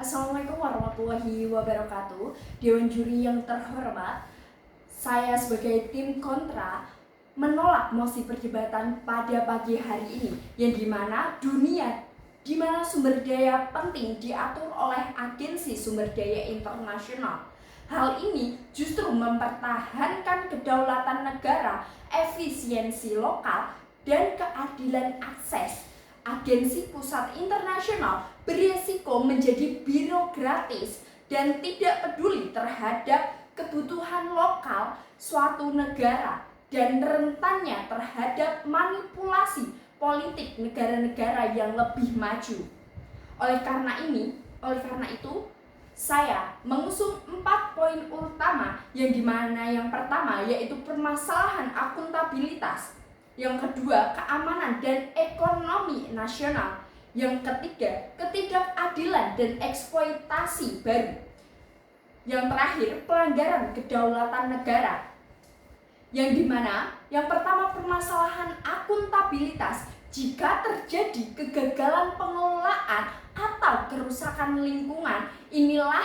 Assalamualaikum warahmatullahi wabarakatuh. Dewan juri yang terhormat, saya sebagai tim kontra menolak mosi perdebatan pada pagi hari ini, yang dimana sumber daya penting diatur oleh agensi sumber daya internasional. Hal ini justru mempertahankan kedaulatan negara, efisiensi lokal, dan keadilan akses. Agensi pusat internasional beresiko menjadi birokratis dan tidak peduli terhadap kebutuhan lokal suatu negara dan rentannya terhadap manipulasi politik negara-negara yang lebih maju. Oleh karena itu, saya mengusung 4 poin utama, yang dimana yang pertama yaitu permasalahan akuntabilitas, yang kedua keamanan dan ekonomi nasional, yang ketiga ketidakadilan dan eksploitasi baru, yang terakhir pelanggaran kedaulatan negara. Yang dimana yang pertama permasalahan akuntabilitas, jika terjadi kegagalan pengelolaan atau kerusakan lingkungan, inilah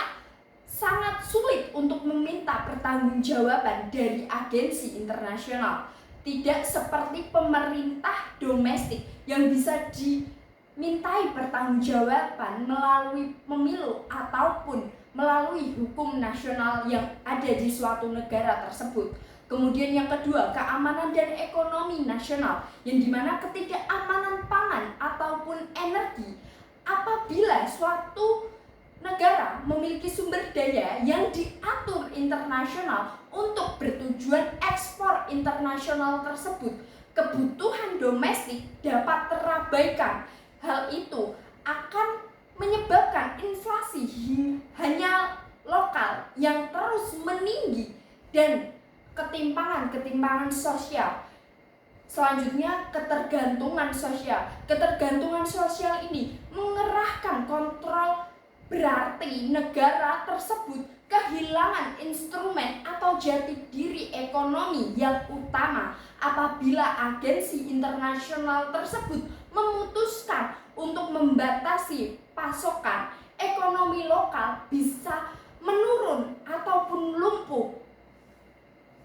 sangat sulit untuk meminta pertanggungjawaban dari agensi internasional. Tidak seperti pemerintah domestik yang bisa dimintai pertanggungjawaban melalui pemilu ataupun melalui hukum nasional yang ada di suatu negara tersebut. Kemudian yang kedua, keamanan dan ekonomi nasional, yang dimana ketidakamanan pangan ataupun energi apabila suatu negara memiliki sumber daya yang diatur internasional untuk bertujuan ekspor internasional tersebut, kebutuhan domestik dapat terabaikan. Hal itu akan menyebabkan inflasi hanya lokal yang terus meninggi dan ketimpangan sosial. Selanjutnya, ketergantungan sosial. Ketergantungan sosial ini mengerahkan kontrol, berarti negara tersebut kehilangan instrumen atau jati diri ekonomi yang utama apabila agensi internasional tersebut memutuskan untuk membatasi pasokan. Ekonomi lokal bisa menurun ataupun lumpuh.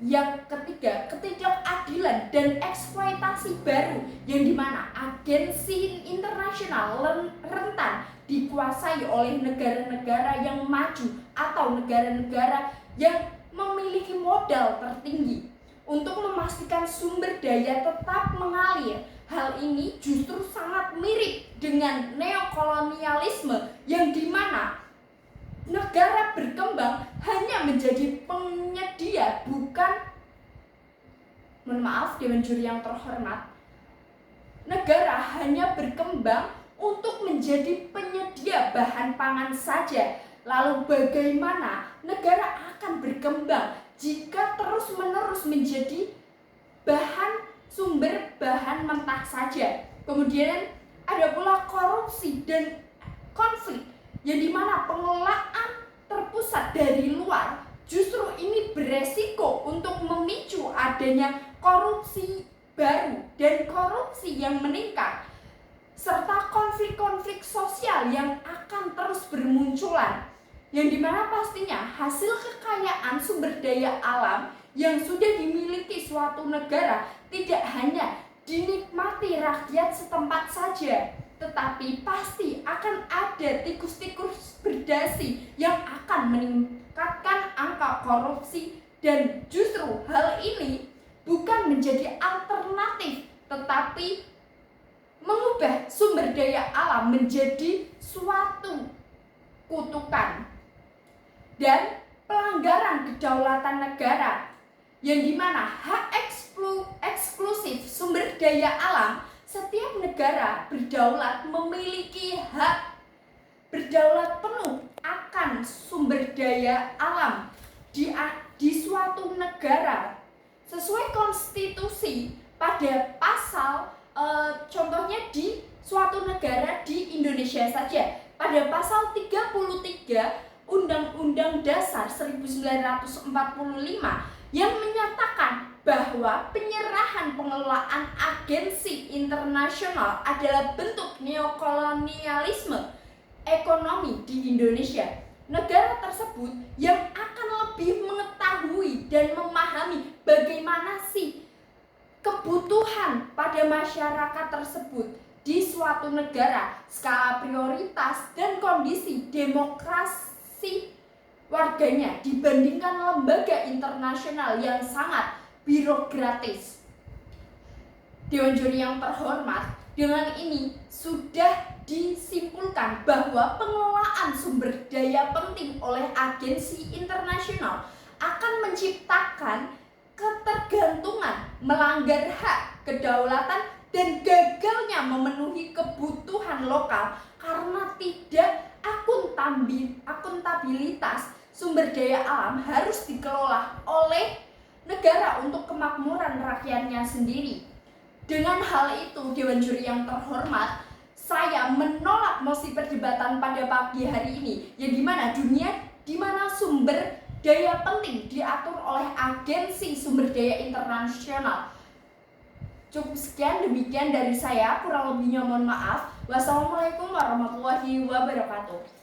Yang ketiga, ketidakadilan dan eksploitasi baru, yang dimana agensi internasional rentan dikuasai oleh negara-negara yang maju atau negara-negara yang memiliki modal tertinggi untuk memastikan sumber daya tetap mengalir. Hal ini justru sangat mirip dengan neokolonialisme, yang dimana negara berkembang hanya menjadi penyedia, Dewan juri yang terhormat, negara hanya berkembang untuk menjadi penyedia bahan pangan saja. Lalu bagaimana negara akan berkembang jika terus-menerus menjadi sumber bahan mentah saja? Kemudian ada pula korupsi dan konflik, yang dimana pengelolaan terpusat dari luar. Justru ini beresiko untuk memicu adanya korupsi baru dan korupsi yang meningkat, serta konflik-konflik sosial yang akan terus bermunculan, yang dimana pastinya hasil kekayaan sumber daya alam yang sudah dimiliki suatu negara tidak hanya dinikmati rakyat setempat saja, tetapi pasti akan ada tikus-tikus berdasi yang akan meningkatkan angka korupsi. Dan justru hal ini bukan menjadi alternatif, tetapi mengubah sumber daya alam menjadi suatu kutukan. Dan pelanggaran kedaulatan negara, yang dimana hak eksklusif sumber daya alam. Setiap negara berdaulat memiliki hak berdaulat penuh akan sumber daya alam di suatu negara. Sesuai konstitusi pada pasal, contohnya di suatu negara di Indonesia saja, pada pasal 33 Undang-Undang Dasar 1945 yang menyatakan bahwa penyerahan pengelolaan agensi internasional adalah bentuk neokolonialisme ekonomi di di Indonesia. Negara tersebut yang akan lebih mengetahui dan memahami bagaimana sih kebutuhan pada masyarakat tersebut di suatu negara, skala prioritas dan kondisi demokrasi warganya dibandingkan lembaga internasional yang sangat birokratis. Dewan Juri yang terhormat, dengan ini sudah disimpulkan bahwa pengelolaan sumber daya penting oleh agensi internasional akan menciptakan ketergantungan, melanggar hak kedaulatan, dan gagalnya memenuhi kebutuhan lokal karena tidak akuntabilitas sumber daya alam harus dikelola oleh negara untuk kemakmuran rakyatnya sendiri. Dengan hal itu, Dewan Juri yang terhormat, saya menolak mosi perdebatan pada pagi hari ini, yang dimana dimana sumber daya penting diatur oleh agensi sumber daya internasional. Cukup sekian, demikian dari saya, kurang lebihnya mohon maaf. Wassalamualaikum warahmatullahi wabarakatuh.